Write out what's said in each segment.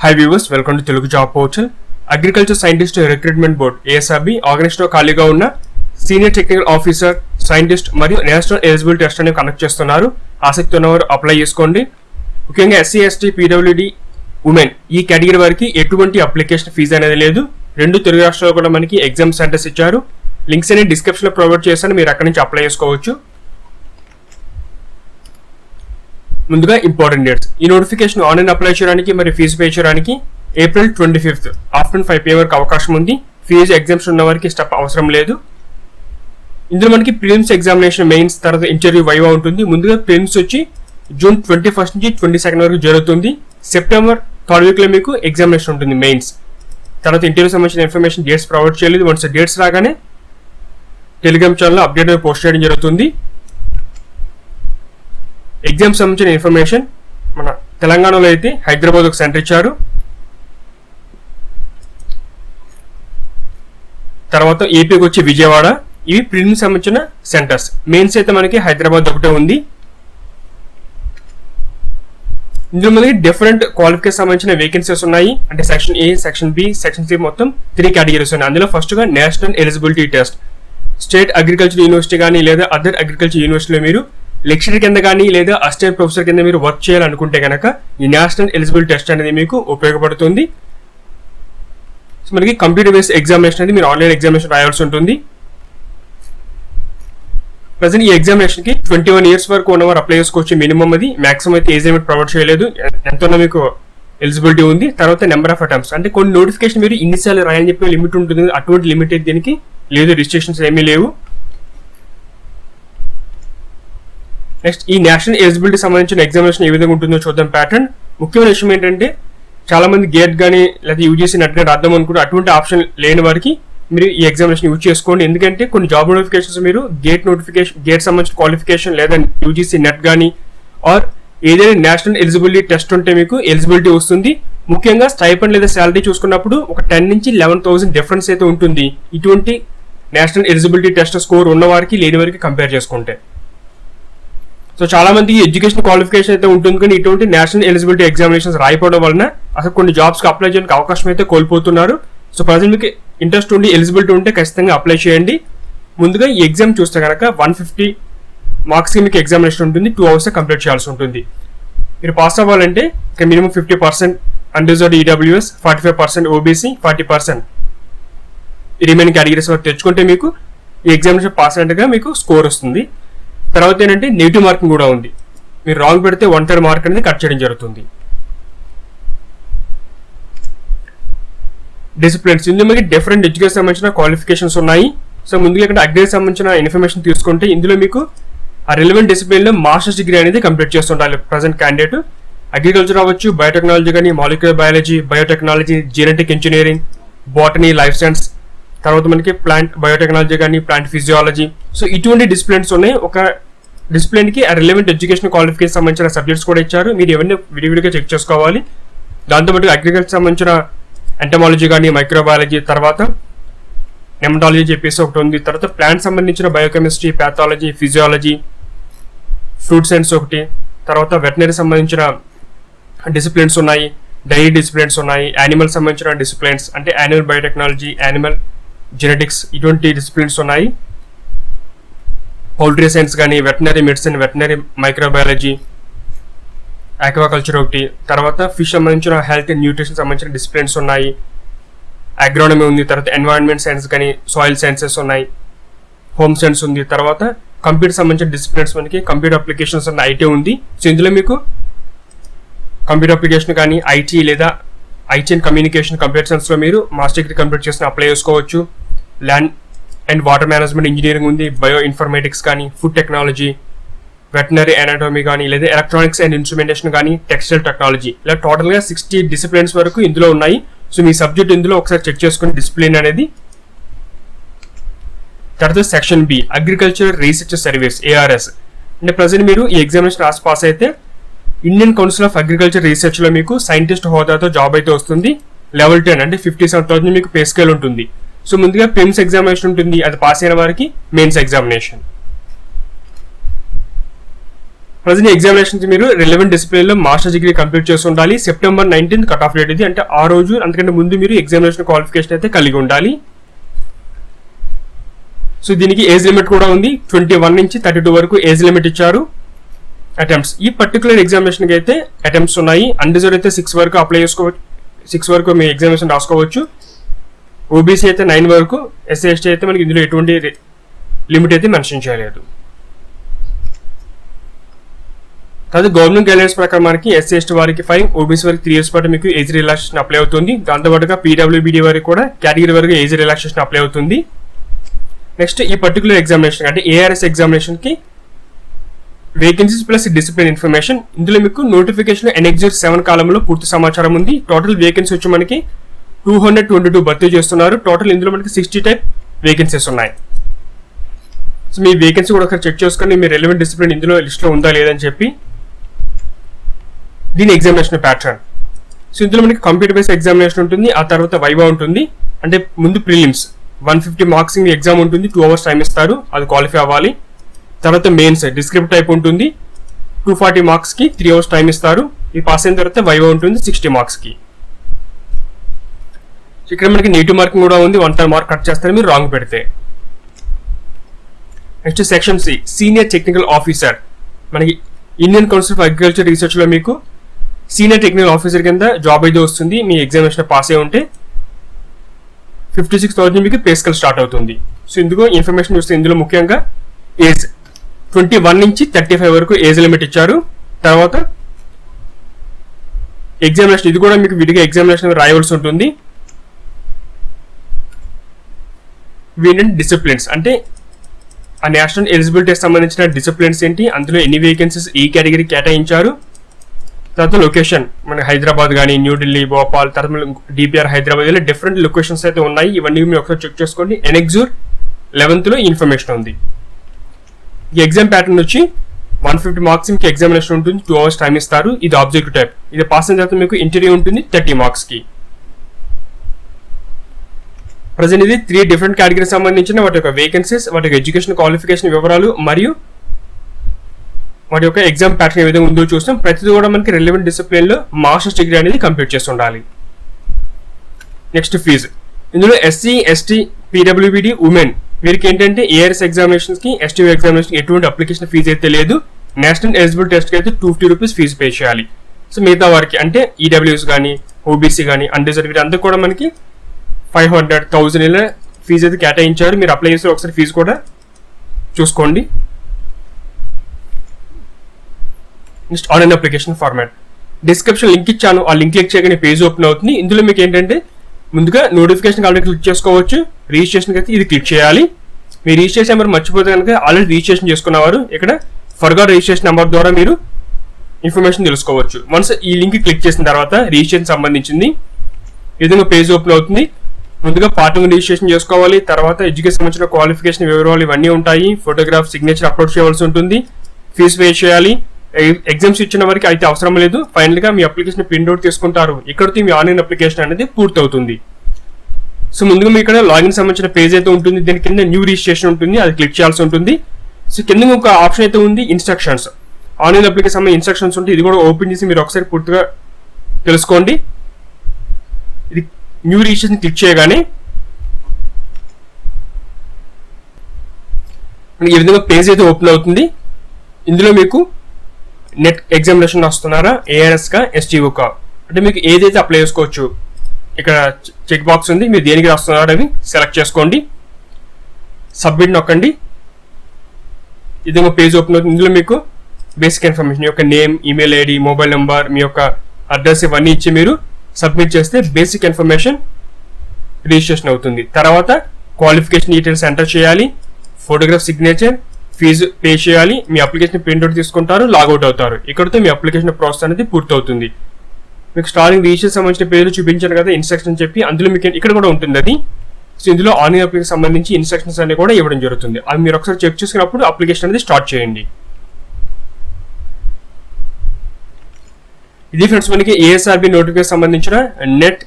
Hi viewers, welcome to Telugu job portal. Agriculture scientist recruitment board ASRB ఆర్గనైజేషన్లో ఖాళీగా ఉన్న senior technical officer, scientist మరియు national eligibility test అనేవి conduct చేస్తున్నారు. ఆసక్తి ఉన్నవారు అప్లై చేసుకోండి. ముఖ్యంగా ఎస్సీ, ఎస్టీ, పీడబ్ల్యూడి, ఉమెన్ ఈ కేటగిరీ వారికి ఎటువంటి అప్లికేషన్ ఫీజు అనేది లేదు. 2 తెలుగు రాష్ట్రాల్లో కూడా మనకి ఎగ్జామ్ సెంటర్స్ ఇచ్చారు. లింక్స్ అనేది డిస్క్రిప్షన్లో ప్రొవైడ్ చేస్తాను, మీరు అక్కడి నుంచి అప్లై చేసుకోవచ్చు. ముందుగా ఇంపార్టెంట్ డేట్స్. ఈ నోటిఫికేషన్ ఆన్లైన్ అప్లై చేయడానికి మరియు ఫీజు పే చేయడానికి April 25 ఆఫ్టర్నూన్ 5 PM వరకు అవకాశం ఉంది. ఫీజు ఎగ్జామ్స్ ఉన్న వారికి స్టెప్ అవసరం లేదు. ఇందులో మనకి ప్రిలిమ్స్ ఎగ్జామినేషన్, మెయిన్స్, తర్వాత ఇంటర్వ్యూ, వైవా ఉంటుంది. ముందుగా ప్రిలిమ్స్ వచ్చి June 21 నుంచి 22 వరకు జరుగుతుంది. September 3rd వీక్లో మీకు ఎగ్జామినేషన్ ఉంటుంది, మెయిన్స్. తర్వాత ఇంటర్వ్యూ సంబంధించిన ఇన్ఫర్మేషన్ డేట్స్ ప్రొవైడ్ చేయలేదు. వన్స్ డేట్స్ రాగానే టెలిగ్రామ్ ఛానల్లో అప్డేట్ పోస్ట్ చేయడం జరుగుతుంది. ఎగ్జామ్ సంబంధించిన ఇన్ఫర్మేషన్ మన తెలంగాణలో అయితే హైదరాబాద్ ఒక సెంటర్ ఇచ్చారు. తర్వాత ఏపీకి వచ్చి విజయవాడ. ఇవి ప్రిలిమ్స్ సంబంధించిన సెంటర్స్. మెయిన్స్ అయితే మనకి హైదరాబాద్ ఒకటే ఉంది. ఇందులో మనకి డిఫరెంట్ క్వాలిఫికేషన్ సంబంధించిన వేకెన్సీస్ ఉన్నాయి. అంటే section A, section B, section C, మొత్తం 3 కేటగిరీస్ ఉన్నాయి. అందులో ఫస్ట్ గా national eligibility test. State agriculture university కానీ లేదా అదర్ అగ్రికల్చర్ యూనివర్సిటీలో మీరు లెక్చరర్ కింద కానీ లేదా అసిస్టెంట్ ప్రొఫెసర్ కింద మీరు వర్క్ చేయాలనుకుంటే కనుక ఈ నేషనల్ ఎలిజిబిలిటీ టెస్ట్ అనేది మీకు ఉపయోగపడుతుంది. సో మనకి కంప్యూటర్ బేస్డ్ ఎగ్జామినేషన్ అనేది మీరు ఆన్లైన్ ఎగ్జామినేషన్ రాయాల్సి ఉంటుంది. ప్రజెంట్ ఈ ఎగ్జామినేషన్ కి 21 years వరకు ఉన్నవారు అప్లై చేసుకోవచ్చు. మినిమం అది, మాక్సిమం అయితే ఏజ్ లిమిట్ ప్రొవైడ్ చేయలేదు. ఎంతన్నా మీకు ఎలిజిబిలిటీ ఉంది. తర్వాత నెంబర్ ఆఫ్ అటెంప్ట్స్, అంటే కొన్ని నోటిఫికేషన్ మీరు ఇన్నిసార్లు రాయని చెప్పి లిమిట్ ఉంటుంది. అటువంటి లిమిట్ అయితే దీనికి లేదు, రిస్ట్రిక్షన్స్ ఏమీ లేవు. నెక్స్ట్, ఈ నేషనల్ ఎలిజిబిలిటీ సంబంధించిన ఎగ్జామినేషన్ ఏ విధంగా ఉంటుందో చూద్దాం. ప్యాటర్న్. ముఖ్యమైన విషయం ఏంటంటే చాలా మంది గేట్ కానీ లేదా యూజీసీ నెట్ కానీ రాద్దాం అనుకుంటే అటువంటి ఆప్షన్ లేని వారికి మీరు ఈ ఎగ్జామినేషన్ యూజ్ చేసుకోండి. ఎందుకంటే కొన్ని జాబ్ నోటిఫికేషన్స్ మీరు గేట్ సంబంధించిన క్వాలిఫికేషన్ లేదా యూజీసీ నెట్ కానీ ఆర్ ఏదైనా నేషనల్ ఎలిజిబిలిటీ టెస్ట్ ఉంటే మీకు ఎలిజిబిలిటీ వస్తుంది. ముఖ్యంగా స్టైపెండ్ లేదా శాలరీ చూసుకున్నప్పుడు ఒక 10 నుంచి 11,000 డిఫరెన్స్ అయితే ఉంటుంది. ఇటువంటి నేషనల్ ఎలిజిబిలిటీ టెస్ట్ స్కోర్ ఉన్న వారికి లేని వారికి కంపేర్ చేసుకుంటే. సో చాలా మంది ఎడ్యుకేషన్ క్వాలిఫికేషన్ అయితే ఉంటుంది, కానీ ఇటువంటి నేషనల్ ఎలిజిబిలిటీ ఎగ్జామినేషన్స్ రాయిపోవడం వలన అసలు కొన్ని జాబ్స్కి అప్లై చేయడానికి అవకాశం అయితే కోల్పోతున్నారు. సో ప్రజెంట్ మీకు ఇంట్రెస్ట్ ఉండి ఎలిజిబిలిటీ ఉంటే ఖచ్చితంగా అప్లై చేయండి. ముందుగా ఈ ఎగ్జామ్ చూస్తే కనుక 150 మార్క్స్కి మీకు ఎగ్జామినేషన్ ఉంటుంది. 2 hours కంప్లీట్ చేయాల్సి ఉంటుంది. మీరు పాస్ అవ్వాలంటే ఇక minimum 50% unreserved EWS, 45% OBC, 40% remaining categories వరకు తెచ్చుకుంటే మీకు ఈ ఎగ్జామినేషన్ పాస్ అయినట్టుగా మీకు స్కోర్ వస్తుంది. తర్వాత ఏంటంటే నెగిటివ్ మార్కింగ్ కూడా ఉంది. మీరు రాంగ్ పెడితే 1/3 మార్క్ అనేది కట్ చేయడం జరుగుతుంది. డిసిప్లిన్స్. ఇందులో మీకు డిఫరెంట్ ఎడ్యుకేషన్ సంబంధించిన క్వాలిఫికేషన్స్ ఉన్నాయి. సో ముందుగా ఇక్కడ అగ్రికి సంబంధించిన ఇన్ఫర్మేషన్ తీసుకుంటే ఇందులో మీకు ఆ రిలవెంట్ డిసిప్లిన్లో మాస్టర్స్ డిగ్రీ అనేది కంప్లీట్ చేస్తుంటారు ప్రజెంట్ క్యాండిడేట్. అగ్రికల్చర్ అవ్వచ్చు, బయోటెక్నాలజీ కానీ, molecular biology, biotechnology, genetic engineering, botany, life science, తర్వాత మనకి ప్లాంట్ బయోటెక్నాలజీ కానీ, ప్లాంట్ ఫిజియాలజీ. సో ఇటువంటి డిసిప్లిన్స్ ఉన్నాయి. ఒక డిసిప్లిన్కి ఆ రిలవెంట్ ఎడ్యుకేషన్ క్వాలిఫికేషన్ సంబంధించిన సబ్జెక్ట్స్ కూడా ఇచ్చారు. మీరు ఎవరిని విడివిడిగా చెక్ చేసుకోవాలి. దాంతోపాటు అగ్రికల్చర్ సంబంధించిన ఎంటమాలజీ కానీ, మైక్రోబయాలజీ, తర్వాత నెమటాలజీ చెప్పేసి ఒకటి ఉంది. తర్వాత ప్లాంట్ సంబంధించిన biochemistry, pathology, physiology, fruit science ఒకటి. తర్వాత వెటనరీ సంబంధించిన డిసిప్లిన్స్ ఉన్నాయి, డైరీ డిసిప్లిన్స్ ఉన్నాయి, యానిమల్ సంబంధించిన డిసిప్లిన్స్ అంటే యానిమల్ బయోటెక్నాలజీ, యానిమల్ జెనెటిక్స్, ఇటువంటి డిసిప్లిన్స్ ఉన్నాయి. పౌల్ట్రీ సైన్స్ కానీ, veterinary medicine, veterinary microbiology, aquaculture ఒకటి. తర్వాత ఫిష్ సంబంధించిన హెల్త్ అండ్ న్యూట్రిషన్ సంబంధించిన డిసిప్లిన్స్ ఉన్నాయి. అగ్రోనమీ ఉంది. తర్వాత ఎన్వైరన్మెంట్ సైన్స్ కానీ, సాయిల్ సైన్సెస్ ఉన్నాయి, హోమ్ సైన్స్ ఉంది. తర్వాత కంప్యూటర్ సంబంధించిన డిసిప్లిన్స్ మనకి కంప్యూటర్ అప్లికేషన్స్ అన్న ఐటీ ఉంది. సో ఇందులో మీకు కంప్యూటర్ అప్లికేషన్ కానీ, ఐటీ లేదా ఐటీ అండ్ కమ్యూనికేషన్ కంప్యూటర్ సైన్స్లో మీరు మాస్టర్ డిగ్రీ కంప్లీట్ చేసిన అప్లై చేసుకోవచ్చు. Land and water management engineering ఉంది, బయో ఇన్ఫర్మేటిక్స్ కానీ, ఫుడ్ టెక్నాలజీ, వెటనరీ అనాటమీ కానీ, లేదా ఎలక్ట్రానిక్స్ అండ్ ఇన్స్ట్రుమెంటేషన్ కానీ, టెక్స్టైల్ టెక్నాలజీ, ఇలా టోటల్గా 60 డిసిప్లిన్స్ వరకు ఇందులో ఉన్నాయి. సో మీ సబ్జెక్ట్ ఇందులో ఒకసారి చెక్ చేసుకుని డిసిప్లిన్ అనేది. తర్వాత section B, agriculture research service, ARS. అంటే ప్రజెంట్ మీరు ఈ ఎగ్జామినేషన్ రాసి పాస్ అయితే ఇండియన్ కౌన్సిల్ ఆఫ్ అగ్రికల్చర్ రీసెర్చ్లో మీకు సైంటిస్ట్ హోదాతో జాబ్ అయితే వస్తుంది. Level 10 అంటే 57,000 మీకు పే స్కేల్ ఉంటుంది. సో ముందుగా ప్రిలిమ్స్ ఎగ్జామినేషన్ ఉంటుంది, అది పాస్ అయిన వారికి మెయిన్స్ ఎగ్జామినేషన్. ప్రజెంట్ ఎగ్జామినేషన్కి మీరు రిలవెంట్ డిసిప్లిన్లో మాస్టర్ డిగ్రీ కంప్లీట్ చేసి ఉండాలి. September 19th cut off date ఇది, అంటే ఆ రోజు అంతకంటే ముందు మీరు ఎగ్జామినేషన్ క్వాలిఫికేషన్ అయితే కలిగి ఉండాలి. సో దీనికి ఏజ్ లిమిట్ కూడా ఉంది, 21 నుంచి 32 వరకు ఏజ్ లిమిట్ ఇచ్చారు. అటెంప్ట్స్, ఈ పర్టికులర్ ఎగ్జామినేషన్కి అయితే అటెంప్ట్స్ ఉన్నాయి. అన్రిజర్వ్ అయితే 6 వరకు అప్లై చేసుకోవచ్చు, 6 వరకు మీ ఎగ్జామినేషన్ రాసుకోవచ్చు. ఓబీసీ అయితే 9 వరకు, ఎస్సీ ఎస్టీ అయితే మనకి ఇందులో ఎటువంటి లిమిట్ అయితే మెన్షన్ చేయలేదు. తర్వాత గవర్నమెంట్ గైడ్లైన్స్ ప్రకారం మనకి ఎస్సీ ఎస్టీ వారికి 5, ఓబీసీ వారికి 3 years పాటు మీకు ఏజ్ రిలాక్సేషన్ అప్లై అవుతుంది. దాంతోపాటుగా పీడబ్ల్యూబీడీ వారికి కూడా కేటగిరీ వరకు ఏజ్ రిలాక్సేషన్ అప్లై అవుతుంది. నెక్స్ట్ ఈ పర్టికులర్ ఎగ్జామినేషన్ అంటే ఏఆర్ఎస్ ఎగ్జామినేషన్కి వేకెన్సీస్ ప్లస్ డిసిప్లిన్ ఇన్ఫర్మేషన్, ఇందులో మీకు నోటిఫికేషన్ ఎనెక్సర్ 7 కాలంలో పూర్తి సమాచారం ఉంది. టోటల్ వేకెన్సీ వచ్చి మనకి 222 భర్తీ చేస్తున్నారు. టోటల్ ఇందులో మనకి 60 టైప్ వేకెన్సీస్ ఉన్నాయి. సో మీ వేకెన్సీ కూడా ఒకసారి చెక్ చేసుకొని మీ రెలవెంట్ డిసిప్లిన్ ఇందులో లిస్ట్లో ఉందా లేదని చెప్పి. దీని ఎగ్జామినేషన్ ప్యాటర్న్, సో ఇందులో మనకి కంప్యూటర్ బేస్డ్ ఎగ్జామినేషన్ ఉంటుంది, ఆ తర్వాత వైవా ఉంటుంది. అంటే ముందు ప్రిలిమ్స్ 150 మార్క్స్ ఎగ్జామ్ ఉంటుంది, 2 hours టైం ఇస్తారు, అది క్వాలిఫై అవ్వాలి. తర్వాత మెయిన్స్ డిస్క్రిప్ట్ టైప్ ఉంటుంది, 240 మార్క్స్కి 3 hours టైం ఇస్తారు. ఇది పాస్ అయిన తర్వాత వైవా ఉంటుంది 60 మార్క్స్కి. ఇక్కడ మనకి నెగిటివ్ మార్కింగ్ కూడా ఉంది, 1 మార్క్ కట్ చేస్తారు మీరు రాంగ్ పెడితే. Next section C, senior technical officer. మనకి ఇండియన్ కౌన్సిల్ ఫర్ అగ్రికల్చర్ రీసెర్చ్లో మీకు సీనియర్ టెక్నికల్ ఆఫీసర్ కింద జాబ్ అయితే వస్తుంది. మీ ఎగ్జామినేషన్ పాస్ అయి ఉంటే 56,000 మీకు పే స్కేల్ స్టార్ట్ అవుతుంది. సో ఇందుకు ఇన్ఫర్మేషన్ చూస్తే ఇందులో ముఖ్యంగా ఏజ్ 21 నుంచి 35 వరకు ఏజ్ లిమిట్ ఇచ్చారు. తర్వాత ఎగ్జామినేషన్, ఇది కూడా మీకు విడిగా ఎగ్జామినేషన్ రాయవలసి ఉంటుంది. వీటి డిసిప్లిన్స్ అంటే ఆ నేషనల్ ఎలిజిబిలిటీకి సంబంధించిన డిసిప్లిన్స్ ఏంటి, అందులో ఎన్ని వేకెన్సీస్ ఈ కేటగిరీ కేటాయించారు. తర్వాత లొకేషన్ మన హైదరాబాద్ కానీ, న్యూఢిల్లీ, భోపాల్, తర్వాత డిపిఆర్ హైదరాబాద్, ఇలా డిఫరెంట్ లొకేషన్స్ అయితే ఉన్నాయి. ఇవన్నీ మీరు ఒకసారి చెక్ చేసుకోండి. ఎనెక్సర్ 11th ఇన్ఫర్మేషన్ ఉంది. ఈ ఎగ్జామ్ ప్యాటర్న్ వచ్చి 150 మార్క్స్ మీకు ఎగ్జామినేషన్ ఉంటుంది, 2 hours టైం ఇస్తారు. ఇది ఆబ్జెక్టివ్ టైప్. ఇది పాస్ అయిన తర్వాత మీకు ఇంటర్వ్యూ ఉంటుంది 30 మార్క్స్కి. ప్రజెంట్ ఇది 3 డిఫరెంట్ కేటగిరీకి సంబంధించిన వాటి యొక్క వేకెన్సీస్, వాటి యొక్క ఎడ్యుకేషన్ క్వాలిఫికేషన్ వివరాలు మరియు వాటి యొక్క ఎగ్జామ్ ప్యాటర్న్ ఏ విధంగా ఉందో చూస్తాం. ప్రతిదీ కూడా మనకి రిలవెంట్ డిసిప్లిన్లో మాస్టర్స్ డిగ్రీ అనేది కంప్లీట్ చేసి ఉండాలి. నెక్స్ట్ ఫీజు, ఇందులో ఎస్సీ ఎస్టీ పీడబ్ల్యూబీడీ ఉమెన్ వీరికి ఏంటంటే ఏఆర్ఎస్ ఎగ్జామినేషన్స్కి, ఎస్టీ ఎగ్జామినేషన్కి ఎటువంటి అప్లికేషన్ ఫీజు అయితే లేదు. నేషనల్ ఎలిజిబుల్ టెస్ట్కి అయితే 250 రూపీస్ ఫీజు పే చేయాలి. సో మిగతా వారికి అంటే ఈడబ్ల్యూఎస్ కానీ, ఓబీసీ కానీ, అన్రిజర్వ్ అంతా కూడా మనకి 500, 1000 ఇలా ఫీజు అయితే కేటాయించారు. మీరు అప్లై చేస్తే ఒకసారి ఫీజు కూడా చూసుకోండి. Next online application format, description link ఇచ్చాను, ఆ లింక్ క్లిక్ చేయగానే పేజ్ ఓపెన్ అవుతుంది. ఇందులో మీకు ఏంటంటే ముందుగా నోటిఫికేషన్ ఆల్రెడీ క్లిక్ చేసుకోవచ్చు, రిజిస్ట్రేషన్కి అయితే ఇది క్లిక్ చేయాలి. మీరు రిజిస్ట్రేషన్ నెంబర్ మర్చిపోతే కనుక ఆల్రెడీ రిజిస్ట్రేషన్ చేసుకున్నవారు ఇక్కడ ఫర్గాట్ రిజిస్ట్రేషన్ నెంబర్ ద్వారా మీరు ఇన్ఫర్మేషన్ తెలుసుకోవచ్చు. వన్స్ ఈ లింక్ క్లిక్ చేసిన తర్వాత రిజిస్ట్రేషన్ సంబంధించింది ఈ విధంగా పేజ్ ఓపెన్ అవుతుంది. ముందుగా పార్ట్ 1 రిజిస్ట్రేషన్ చేసుకోవాలి. తర్వాత ఎడ్యుకేషన్ సంబంధించిన క్వాలిఫికేషన్ వివరాలు ఇవన్నీ ఉంటాయి. ఫోటోగ్రాఫ్, సిగ్నేచర్ అప్లోడ్ చేయవలసి ఉంటుంది. ఫీజు పే చేయాలి. ఎగ్జామ్స్ ఇచ్చిన వరకు అయితే అవసరం లేదు. ఫైనల్ గా మీ అప్లికేషన్ ప్రింట్అవుట్ తీసుకుంటారు. ఇక్కడితో మీ ఆన్లైన్ అప్లికేషన్ అనేది పూర్తవుతుంది. సో ముందుగా మీ ఇక్కడ లాగిన్ సంబంధించిన పేజ్ అయితే ఉంటుంది. దీని కింద న్యూ రిజిస్ట్రేషన్ ఉంటుంది, అది క్లిక్ చేయాల్సి ఉంటుంది. సో కింద ఒక ఆప్షన్ అయితే ఉంది ఇన్స్ట్రక్షన్స్, ఆన్లైన్ అప్లికేషన్ సంబంధించిన ఇన్స్ట్రక్షన్స్ ఉంటాయి. ఇది కూడా ఓపెన్ చేసి మీరు ఒకసారి పూర్తిగా తెలుసుకోండి. ఇది న్యూ రిజిస్ట్రేషన్ క్లిక్ చేయగానే ఈ విధంగా పేజ్ అయితే ఓపెన్ అవుతుంది. ఇందులో మీకు నెట్ ఎగ్జామినేషన్ వస్తున్నారా, ఏఆర్ఎస్ కా, ఎస్టీఓకా, అంటే మీకు ఏదైతే అప్లై చేసుకోవచ్చు. ఇక్కడ చెక్ బాక్స్ ఉంది, మీరు దేనికి రాస్తున్నారో అవి సెలెక్ట్ చేసుకోండి, సబ్మిట్ నొక్కండి. ఇదేమో పేజ్ ఓపెన్ అవుతుంది. ఇందులో మీకు బేసిక్ ఇన్ఫర్మేషన్, యొక్క name, email ID, mobile number, మీ యొక్క అడ్రస్ ఇవన్నీ ఇచ్చి మీరు సబ్మిట్ చేస్తే బేసిక్ ఇన్ఫర్మేషన్ రిజిస్ట్రేషన్ అవుతుంది. తర్వాత క్వాలిఫికేషన్ డీటెయిల్స్ ఎంటర్ చేయాలి, ఫోటోగ్రాఫ్, సిగ్నేచర్, ఫీజు పే చేయాలి. మీ అప్లికేషన్ ప్రింట్అవుట్ తీసుకుంటారు, లాగౌట్ అవుతారు. ఇక్కడతో మీ అప్లికేషన్ ప్రాసెస్ అనేది పూర్తవుతుంది. మీకు స్టార్టింగ్ రిజిస్ట్రేషన్ సంబంధించిన పేర్లు చూపించాను కదా, ఇన్స్ట్రక్షన్ చెప్పి అందులో మీకు ఇక్కడ కూడా ఉంటుంది అది. సో ఇందులో ఆన్లైన్ అప్లికేషన్ సంబంధించి ఇన్స్ట్రక్షన్స్ అన్ని కూడా ఇవ్వడం జరుగుతుంది. అవి మీరు ఒకసారి చెక్ చేసుకున్నప్పుడు అప్లికేషన్ అనేది స్టార్ట్ చేయండి. ఇది ఫ్రెండ్స్ మనకి ఏఎస్ఆర్బి నోటిఫికేషన్ సంబంధించిన net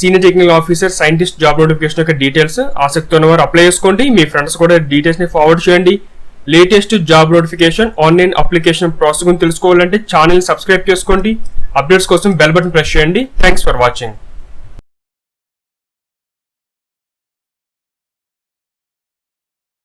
senior technical officer scientist job notification యొక్క డీటెయిల్స్. ఆసక్తి ఉన్నవారు అప్లై చేసుకోండి. మీ ఫ్రెండ్స్ కూడా డీటెయిల్స్ ని ఫార్వర్డ్ చేయండి. Latest job notification, online application process గురించి తెలుసుకోవాలంటే ఛానల్ సబ్స్క్రైబ్ చేసుకోండి. అప్డేట్స్ కోసం బెల్ బటన్ ప్రెస్ చేయండి. Thanks for watching.